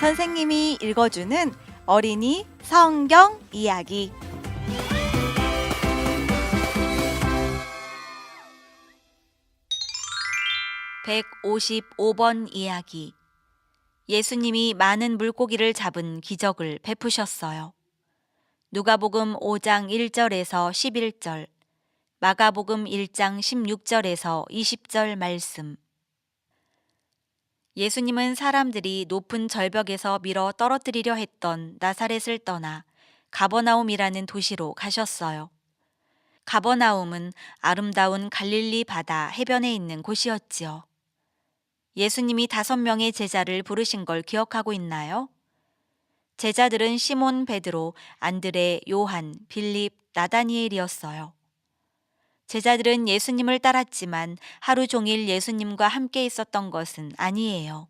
선생님이 읽어주는 어린이 성경 이야기. (155번) 이야기. 예수님이 많은 물고기를 잡은 기적을 베푸셨어요. 누가복음 5장 1절에서 11절, 마가복음 1장 16절에서 20절 말씀. 예수님은 사람들이 높은 절벽에서 밀어 떨어뜨리려 했던 나사렛을 떠나 가버나움이라는 도시로 가셨어요. 가버나움은 아름다운 갈릴리 바다 해변에 있는 곳이었지요. 예수님이 5명의 제자를 부르신 걸 기억하고 있나요? 제자들은 시몬 베드로, 안드레, 요한, 빌립, 나다니엘이었어요. 제자들은 예수님을 따랐지만 하루 종일 예수님과 함께 있었던 것은 아니에요.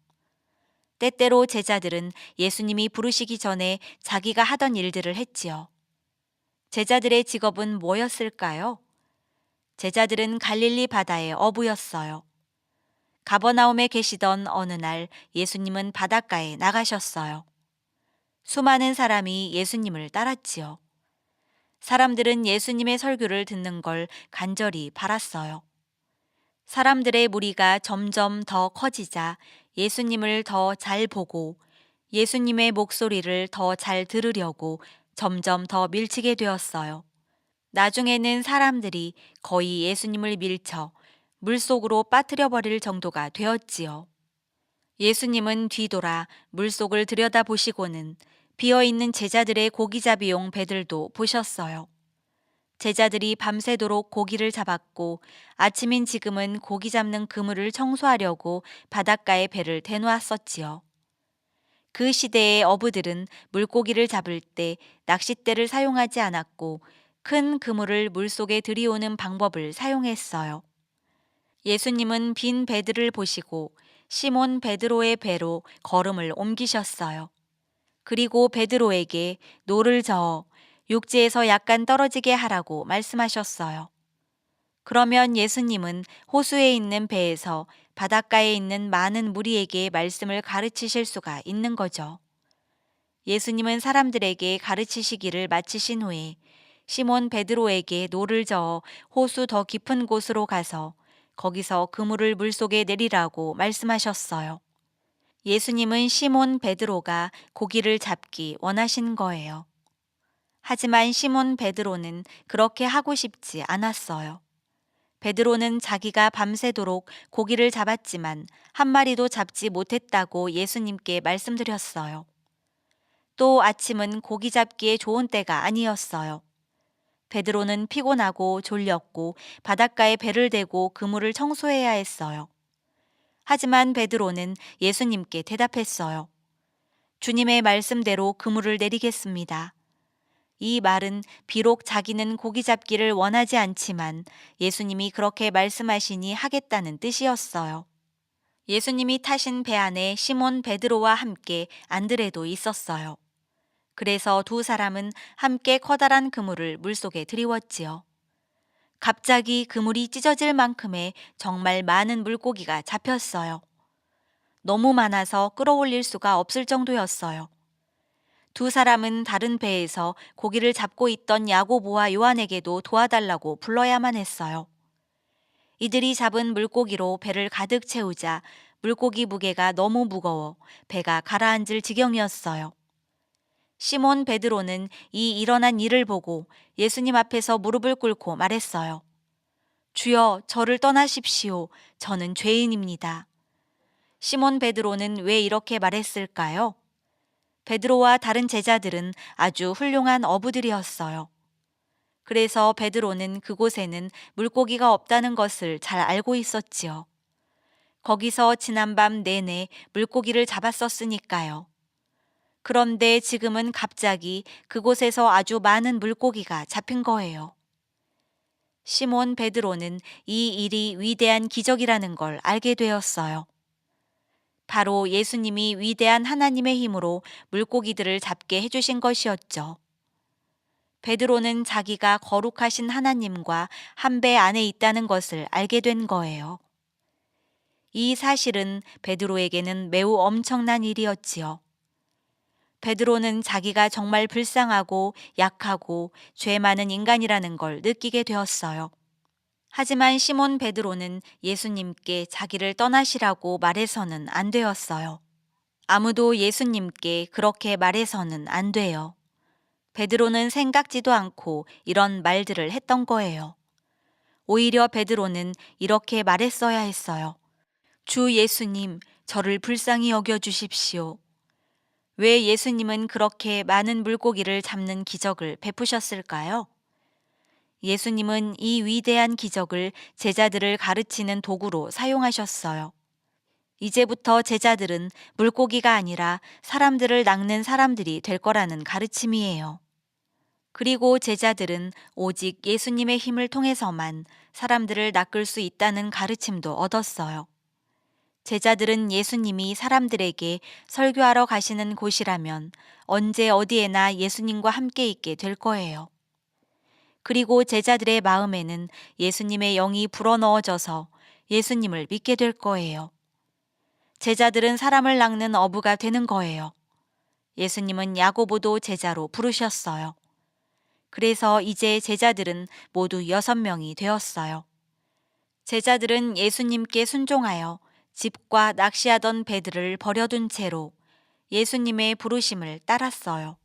때때로 제자들은 예수님이 부르시기 전에 자기가 하던 일들을 했지요. 제자들의 직업은 뭐였을까요? 제자들은 갈릴리 바다의 어부였어요. 가버나움에 계시던 어느 날 예수님은 바닷가에 나가셨어요. 수많은 사람이 예수님을 따랐지요. 사람들은 예수님의 설교를 듣는 걸 간절히 바랐어요. 사람들의 무리가 점점 더 커지자 예수님을 더 잘 보고 예수님의 목소리를 더 잘 들으려고 점점 더 밀치게 되었어요. 나중에는 사람들이 거의 예수님을 밀쳐 물속으로 빠뜨려 버릴 정도가 되었지요. 예수님은 뒤돌아 물속을 들여다보시고는 비어있는 제자들의 고기잡이용 배들도 보셨어요. 제자들이 밤새도록 고기를 잡았고 아침인 지금은 고기 잡는 그물을 청소하려고 바닷가에 배를 대놓았었지요. 그 시대의 어부들은 물고기를 잡을 때 낚싯대를 사용하지 않았고 큰 그물을 물속에 들이오는 방법을 사용했어요. 예수님은 빈 배들을 보시고 시몬 베드로의 배로 걸음을 옮기셨어요. 그리고 베드로에게 노를 저어 육지에서 약간 떨어지게 하라고 말씀하셨어요. 그러면 예수님은 호수에 있는 배에서 바닷가에 있는 많은 무리에게 말씀을 가르치실 수가 있는 거죠. 예수님은 사람들에게 가르치시기를 마치신 후에 시몬 베드로에게 노를 저어 호수 더 깊은 곳으로 가서 거기서 그물을 물속에 내리라고 말씀하셨어요. 예수님은 시몬 베드로가 고기를 잡기 원하신 거예요. 하지만 시몬 베드로는 그렇게 하고 싶지 않았어요. 베드로는 자기가 밤새도록 고기를 잡았지만 한 마리도 잡지 못했다고 예수님께 말씀드렸어요. 또 아침은 고기 잡기에 좋은 때가 아니었어요. 베드로는 피곤하고 졸렸고 바닷가에 배를 대고 그물을 청소해야 했어요. 하지만 베드로는 예수님께 대답했어요. 주님의 말씀대로 그물을 내리겠습니다. 이 말은 비록 자기는 고기 잡기를 원하지 않지만 예수님이 그렇게 말씀하시니 하겠다는 뜻이었어요. 예수님이 타신 배 안에 시몬 베드로와 함께 안드레도 있었어요. 그래서 두 사람은 함께 커다란 그물을 물속에 들이웠지요. 갑자기 그물이 찢어질 만큼의 정말 많은 물고기가 잡혔어요. 너무 많아서 끌어올릴 수가 없을 정도였어요. 두 사람은 다른 배에서 고기를 잡고 있던 야고보와 요한에게도 도와달라고 불러야만 했어요. 이들이 잡은 물고기로 배를 가득 채우자 물고기 무게가 너무 무거워 배가 가라앉을 지경이었어요. 시몬 베드로는 이 일어난 일을 보고 예수님 앞에서 무릎을 꿇고 말했어요. 주여, 저를 떠나십시오. 저는 죄인입니다. 시몬 베드로는 왜 이렇게 말했을까요? 베드로와 다른 제자들은 아주 훌륭한 어부들이었어요. 그래서 베드로는 그곳에는 물고기가 없다는 것을 잘 알고 있었지요. 거기서 지난밤 내내 물고기를 잡았었으니까요. 그런데 지금은 갑자기 그곳에서 아주 많은 물고기가 잡힌 거예요. 시몬 베드로는 이 일이 위대한 기적이라는 걸 알게 되었어요. 바로 예수님이 위대한 하나님의 힘으로 물고기들을 잡게 해주신 것이었죠. 베드로는 자기가 거룩하신 하나님과 한 배 안에 있다는 것을 알게 된 거예요. 이 사실은 베드로에게는 매우 엄청난 일이었지요. 베드로는 자기가 정말 불쌍하고 약하고 죄 많은 인간이라는 걸 느끼게 되었어요. 하지만 시몬 베드로는 예수님께 자기를 떠나시라고 말해서는 안 되었어요. 아무도 예수님께 그렇게 말해서는 안 돼요. 베드로는 생각지도 않고 이런 말들을 했던 거예요. 오히려 베드로는 이렇게 말했어야 했어요. 주 예수님, 저를 불쌍히 여겨 주십시오. 왜 예수님은 그렇게 많은 물고기를 잡는 기적을 베푸셨을까요? 예수님은 이 위대한 기적을 제자들을 가르치는 도구로 사용하셨어요. 이제부터 제자들은 물고기가 아니라 사람들을 낚는 사람들이 될 거라는 가르침이에요. 그리고 제자들은 오직 예수님의 힘을 통해서만 사람들을 낚을 수 있다는 가르침도 얻었어요. 제자들은 예수님이 사람들에게 설교하러 가시는 곳이라면 언제 어디에나 예수님과 함께 있게 될 거예요. 그리고 제자들의 마음에는 예수님의 영이 불어넣어져서 예수님을 믿게 될 거예요. 제자들은 사람을 낚는 어부가 되는 거예요. 예수님은 야고보도 제자로 부르셨어요. 그래서 이제 제자들은 모두 6명이 되었어요. 제자들은 예수님께 순종하여 집과 낚시하던 배들을 버려둔 채로 예수님의 부르심을 따랐어요.